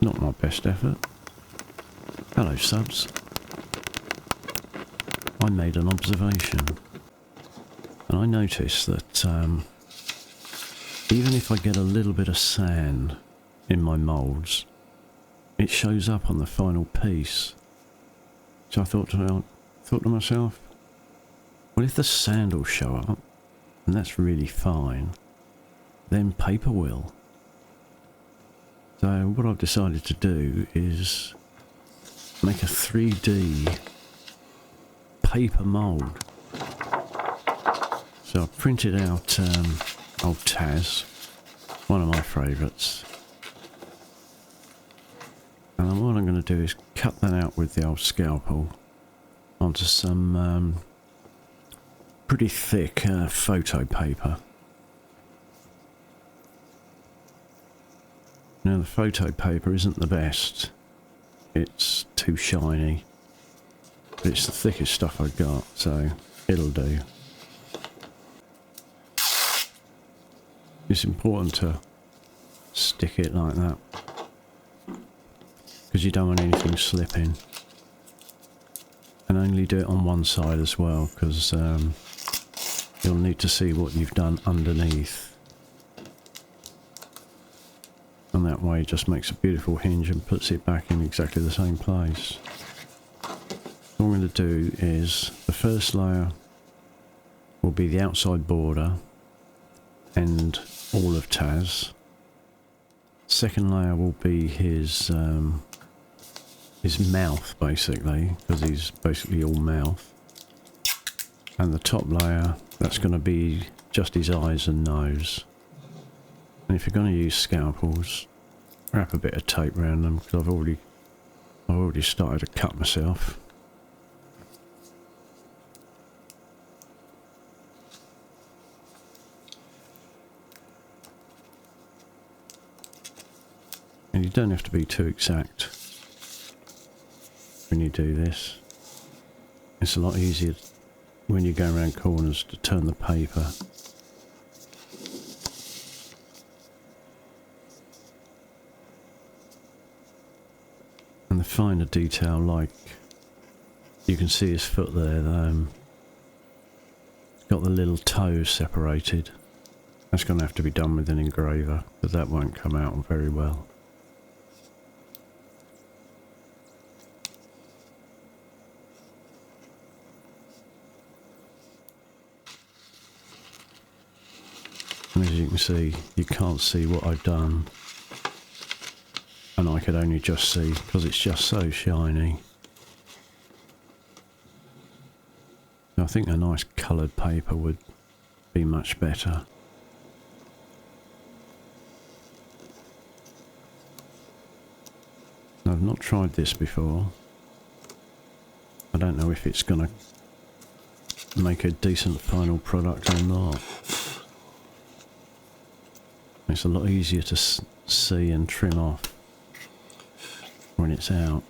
Not my best effort. Hello, subs. I made an observation. And I noticed that even if I get a little bit of sand in my moulds, it shows up on the final piece. So I thought to myself, well, if the sand will show up, and that's really fine, then paper will. So what I've decided to do is make a 3D paper mould. So I printed out old Taz, one of my favourites. And then what I'm going to do is cut that out with the old scalpel onto some pretty thick photo paper. Now the photo paper isn't the best, it's too shiny, but it's the thickest stuff I've got, so it'll do. It's important to stick it like that, because you don't want anything slipping. And only do it on one side as well, because you'll need to see what you've done underneath. And that way it just makes a beautiful hinge and puts it back in exactly the same place. What I'm going to do is, the first layer will be the outside border and all of Taz. Second layer will be his mouth, basically, because he's basically all mouth. And the top layer, that's going to be just his eyes and nose. And if you're going to use scalpels, wrap a bit of tape around them, because I've already started to cut myself. And you don't have to be too exact when you do this. It's a lot easier when you go around corners to turn the paper. And the finer detail, like you can see his foot there, it's got the little toes separated. That's going to have to be done with an engraver, because that won't come out very well. And as you can see, you can't see what I've done. And I could only just see, because it's just so shiny. I think a nice coloured paper would be much better. I've not tried this before. I don't know if it's going to make a decent final product or not. It's a lot easier to see and trim off when it's out.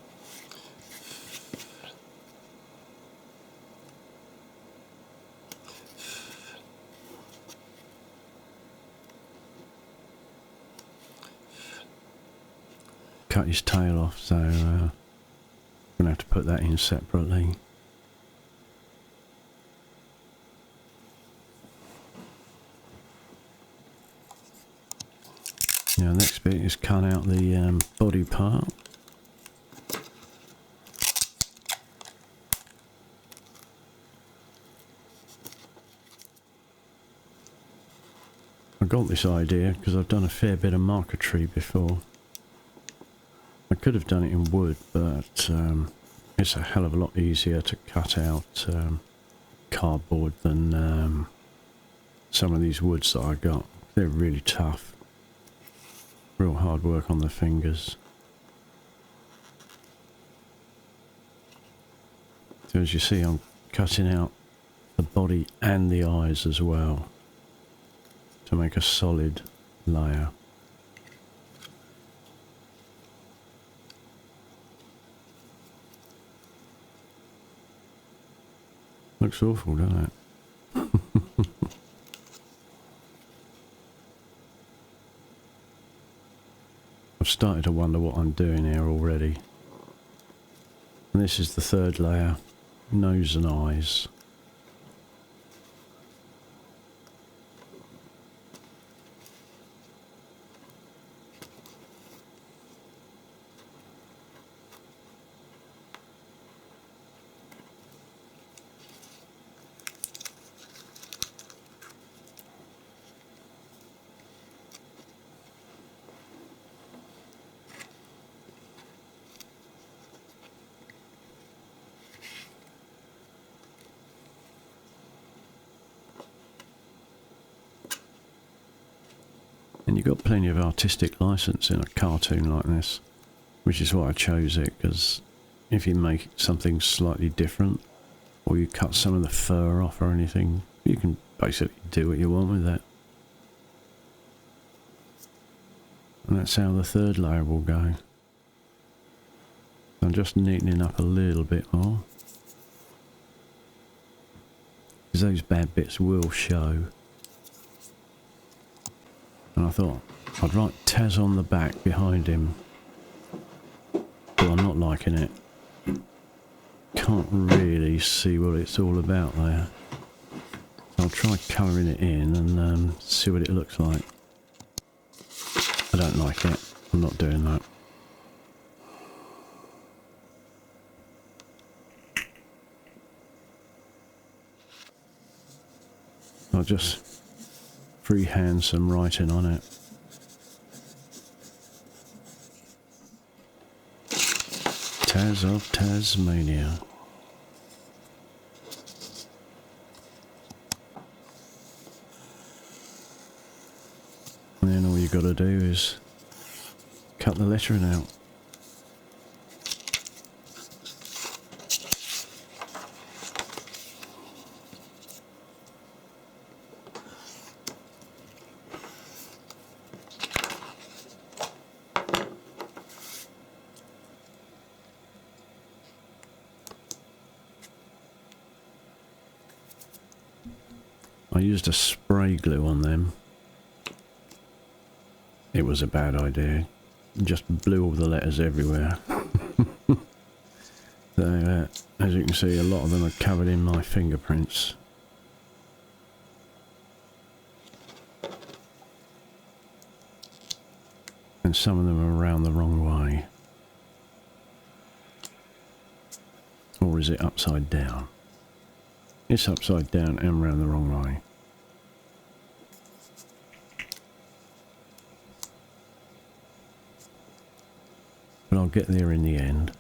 Cut his tail off, so I'm going to have to put that in separately. Now, next bit is cut out the body part. I got this idea because I've done a fair bit of marquetry before. I could have done it in wood, but it's a hell of a lot easier to cut out cardboard than some of these woods that I got. They're really tough. Real hard work on the fingers. So as you see, I'm cutting out the body and the eyes as well to make a solid layer. Looks awful, doesn't it? I've started to wonder what I'm doing here already. And this is the third layer, nose and eyes. And you've got plenty of artistic license in a cartoon like this, which is why I chose it, because if you make something slightly different, or you cut some of the fur off or anything, you can basically do what you want with that. And that's how the third layer will go. I'm just neatening up a little bit more, because those bad bits will show. And I thought I'd write Taz on the back behind him, but I'm not liking it. Can't really see what it's all about there. I'll try colouring it in and see what it looks like. I don't like it. I'm not doing that. I'll just freehand some writing on it. Taz of Tazmania. And then all you got to do is cut the lettering out. I used a spray glue on them. It was a bad idea. Just blew all the letters everywhere. So, as you can see, a lot of them are covered in my fingerprints. And some of them are around the wrong way. Or is it upside down? It's upside down and round the wrong way. But I'll get there in the end.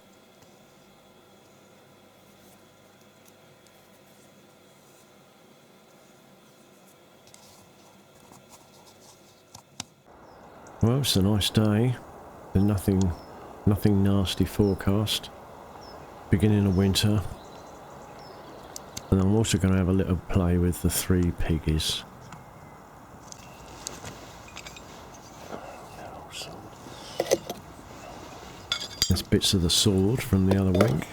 Well, it's a nice day. There's nothing nasty forecast. Beginning of winter. And I'm also going to have a little play with the 3 piggies. There's bits of the sword from the other week.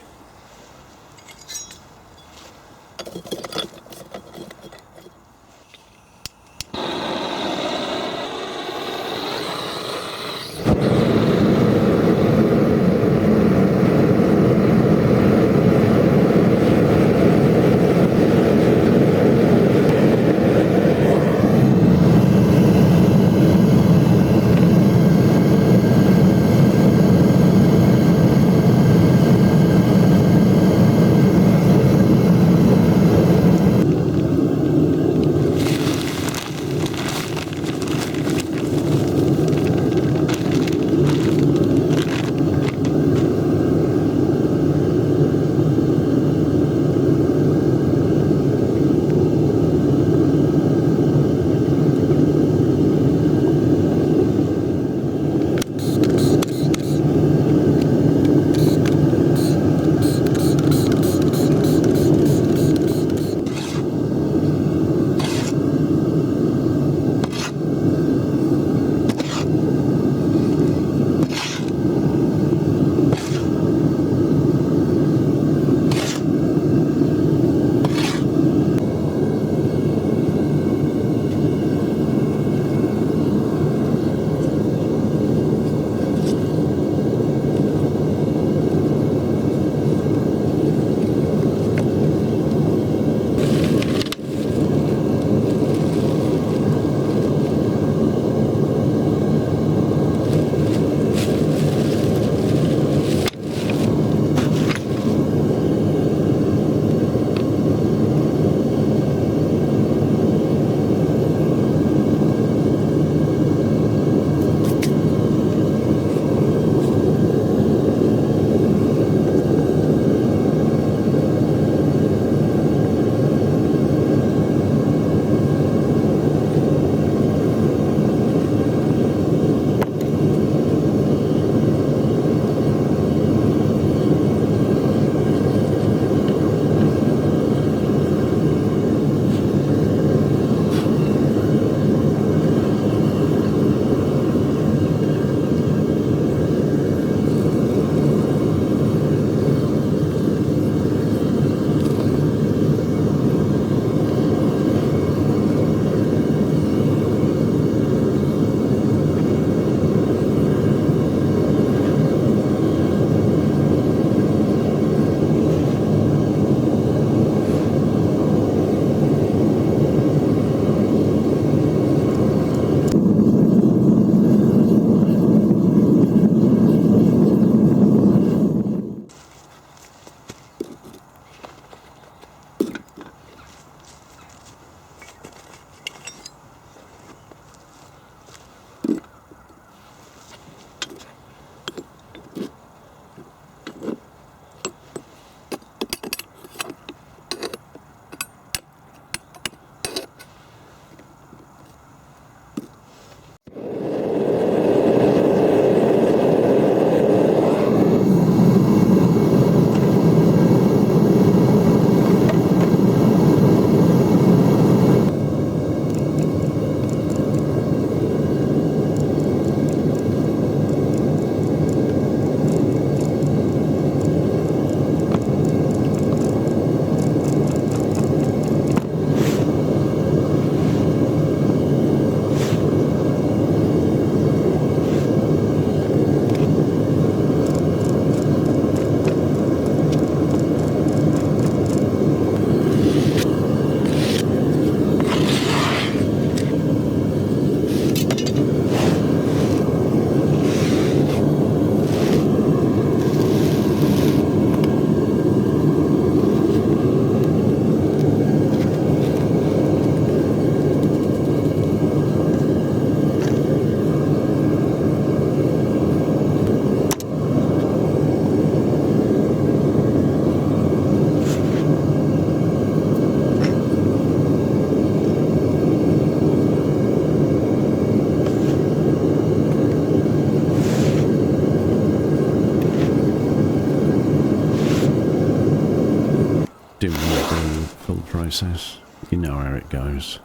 process. You know how it goes.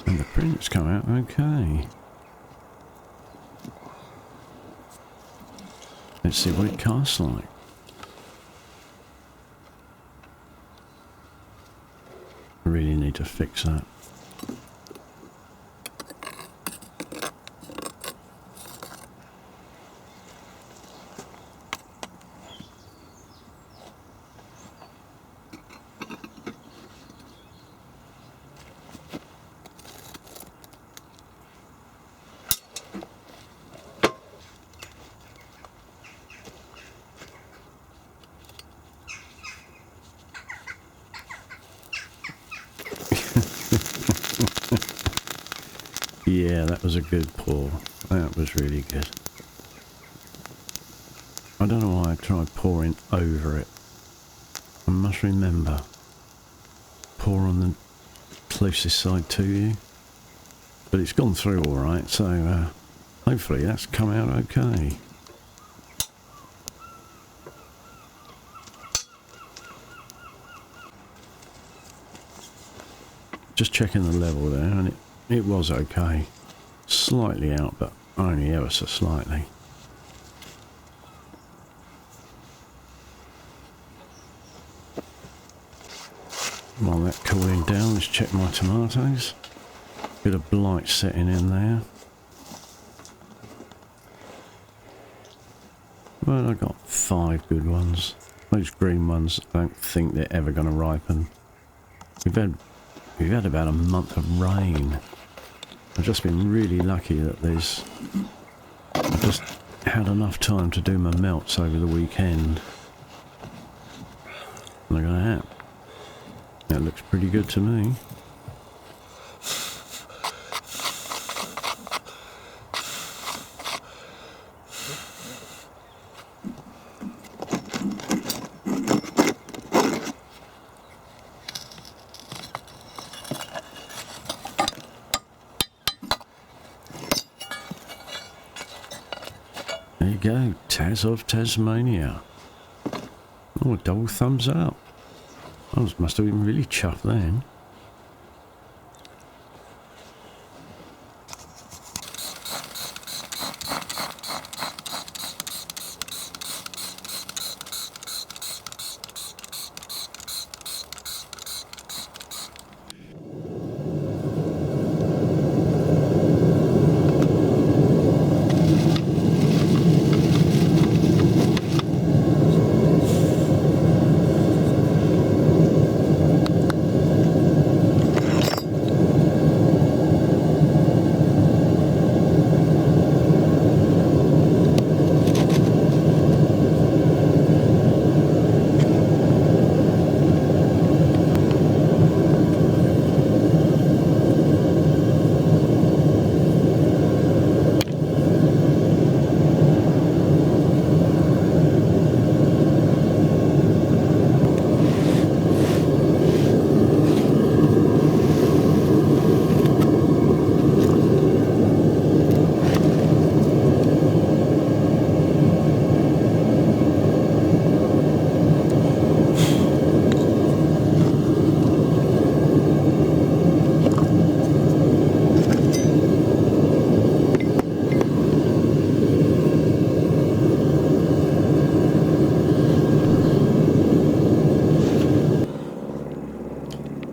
And the print's come out okay. Let's see what it casts like. I really need to fix that. Yeah, that was a good pour. That was really good. I don't know why I tried pouring over it. I must remember. Pour on the closest side to you. But it's gone through alright, so hopefully that's come out okay. Just checking the level there, and it was okay. Slightly out, but only ever so slightly. While that's cooling down, let's check my tomatoes. Bit of blight setting in there. Well, I got 5 good ones. Those green ones, I don't think they're ever going to ripen. We've had about a month of rain. I've just been really lucky that I've just had enough time to do my melts over the weekend. Look at that. That looks pretty good to me. There you go, Taz of Tazmania. Oh, a double thumbs up. I must have been really chuffed then.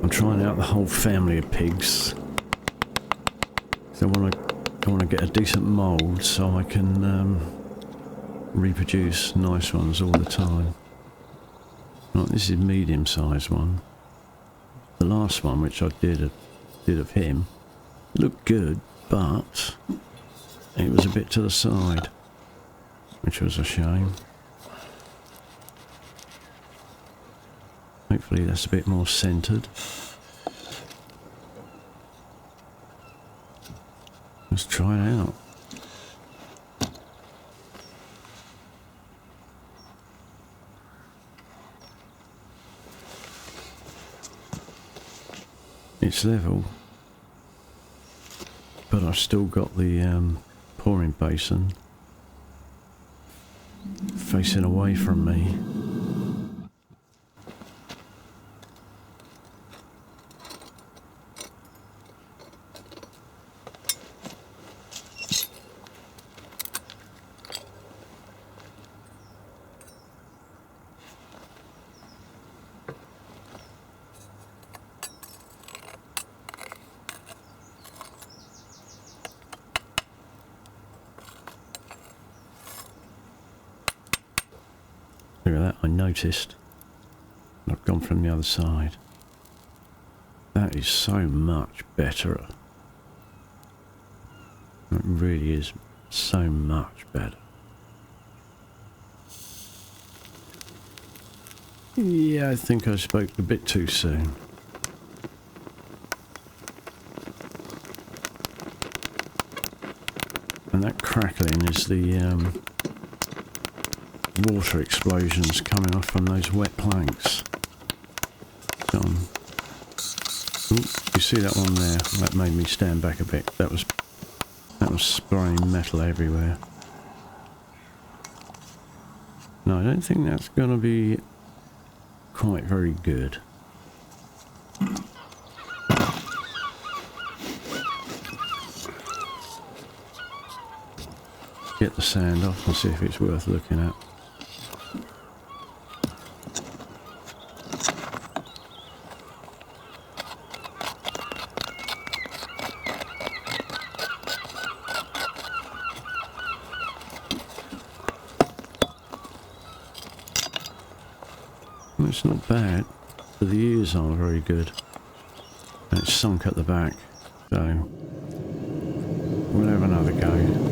Trying out the whole family of pigs. So I I want to get a decent mould so I can reproduce nice ones all the time. Right, this is medium-sized one. The last one, which I did of him, looked good, but it was a bit to the side, which was a shame. Hopefully that's a bit more centred. Let's try it out. It's level, but I've still got the pouring basin facing away from me. Look at that, I noticed. I've gone from the other side. That is so much better. It really is so much better. Yeah, I think I spoke a bit too soon. And that crackling is the water explosions coming off from those wet planks. Ooh, you see that one there? That made me stand back a bit. That was spraying metal everywhere. No, I don't think that's going to be quite very good. Get the sand off and see if it's worth looking at. It's not bad, but the ears aren't very good. And it's sunk at the back, so we'll have another go.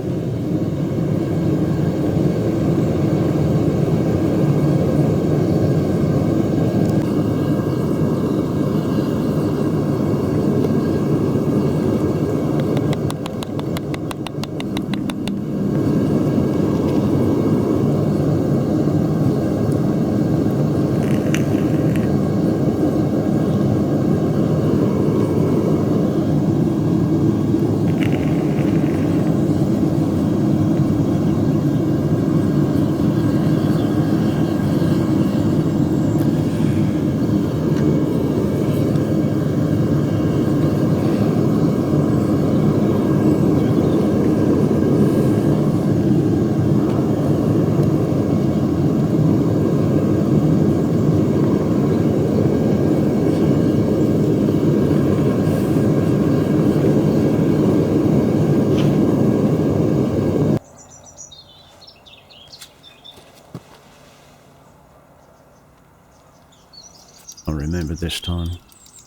I remembered this time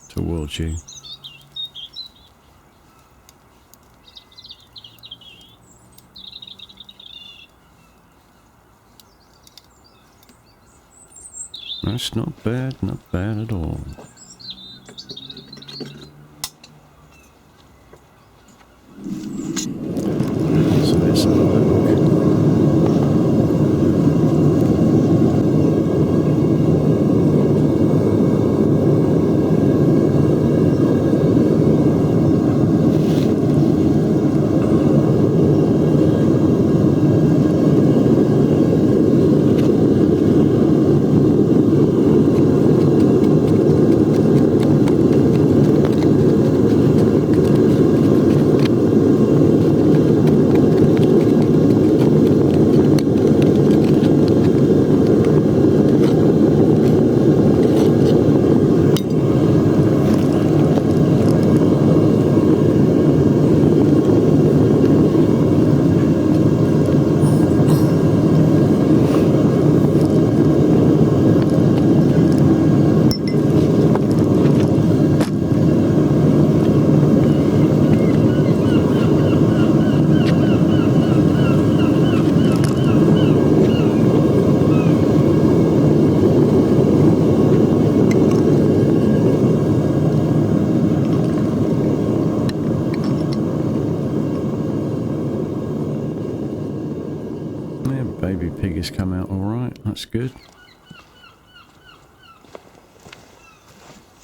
towards you. That's not bad at all. So let's have a look. has come out alright, that's good.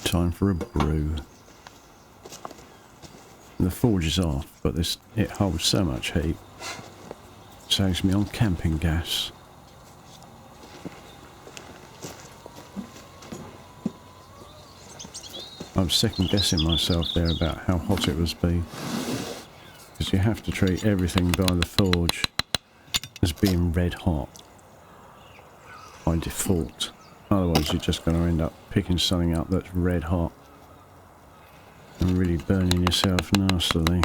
Time for a brew. The forge is off, but it holds so much heat. Saves me on camping gas. I was second guessing myself there about how hot it was be. Because you have to treat everything by the forge as being red hot by default. Otherwise you're just going to end up picking something up that's red hot and really burning yourself nastily.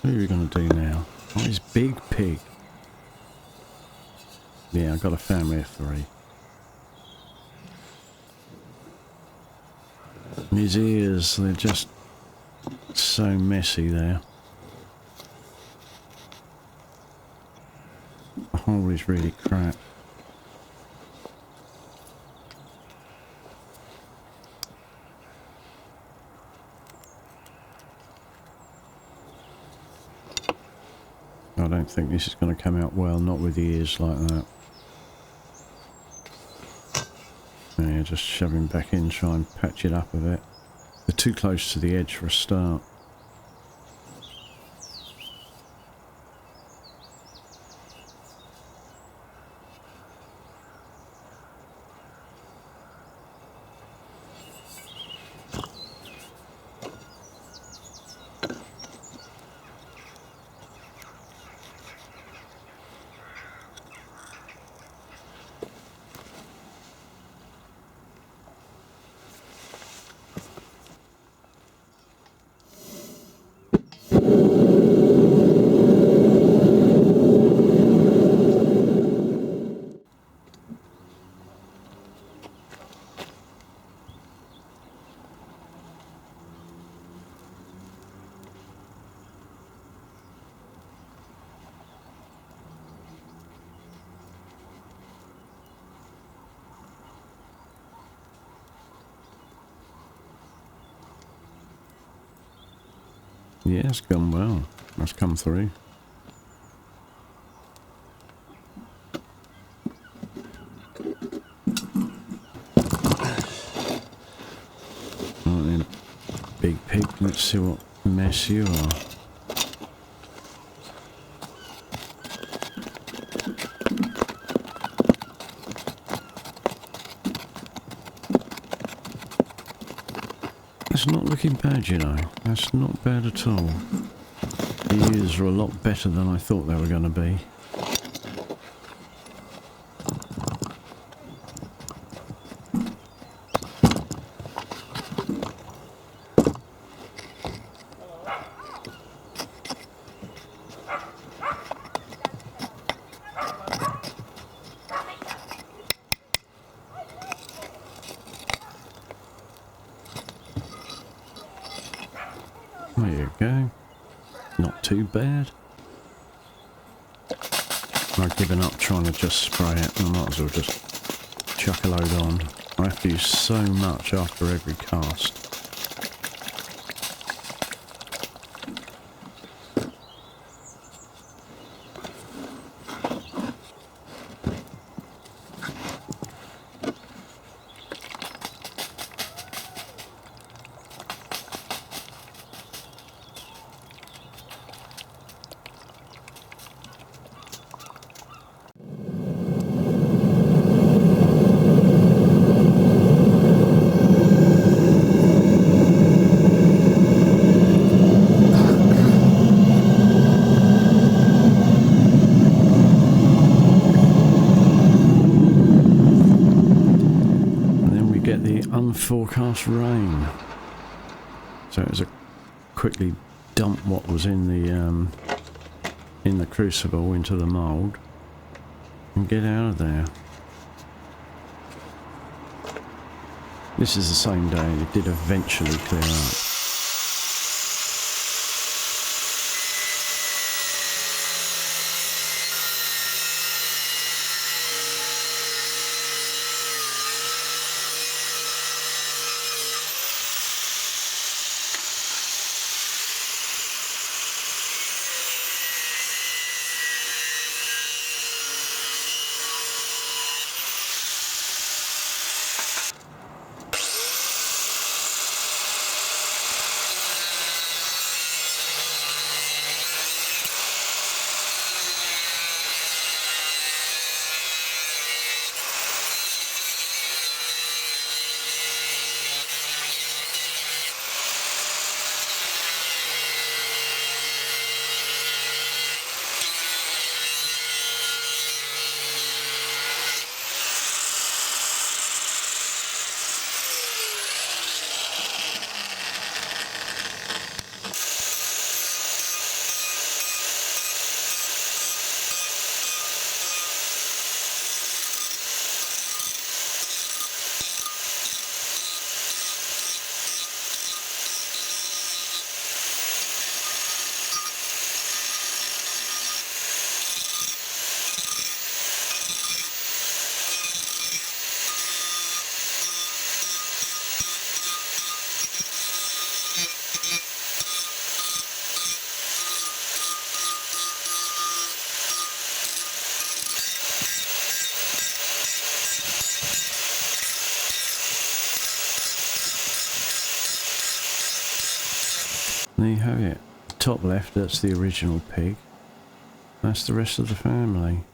What are we going to do now? Oh, this big pig. Yeah, I've got a family of 3. And his ears, they're just so messy there. The hole is really crap. I don't think this is going to come out well, not with the ears like that. Yeah, just shove him back in, try and patch it up a bit. They're too close to the edge for a start. Yeah, it's gone well. That's come through. Right then, big pig, let's see what mess you are. That's not looking bad, you know. That's not bad at all. The ears are a lot better than I thought they were going to be. There you go. Not too bad. I've given up trying to just spray it. I might as well just chuck a load on. I have to use so much after every cast. Forecast rain, so it was a quickly dump what was in the crucible into the mould and get out of there. This is the same day, it did eventually clear up. There you have it. Top left, that's the original pig. That's the rest of the family.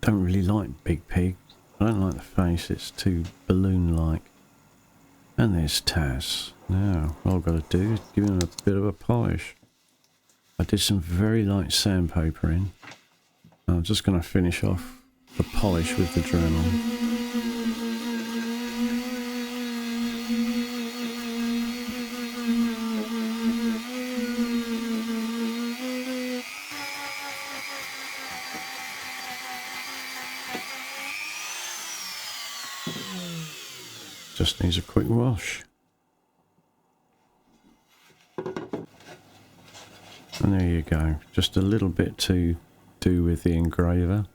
Don't really like Big Pig. I don't like the face, it's too balloon-like. And there's Taz. Now, all I've got to do is give him a bit of a polish. I did some very light sandpapering. I'm just going to finish off the polish with the Dremel. Just needs a quick wash. And there you go. Just a little bit to do with the engraver.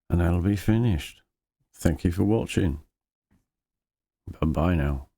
And that'll be finished. Thank you for watching. Bye-bye now.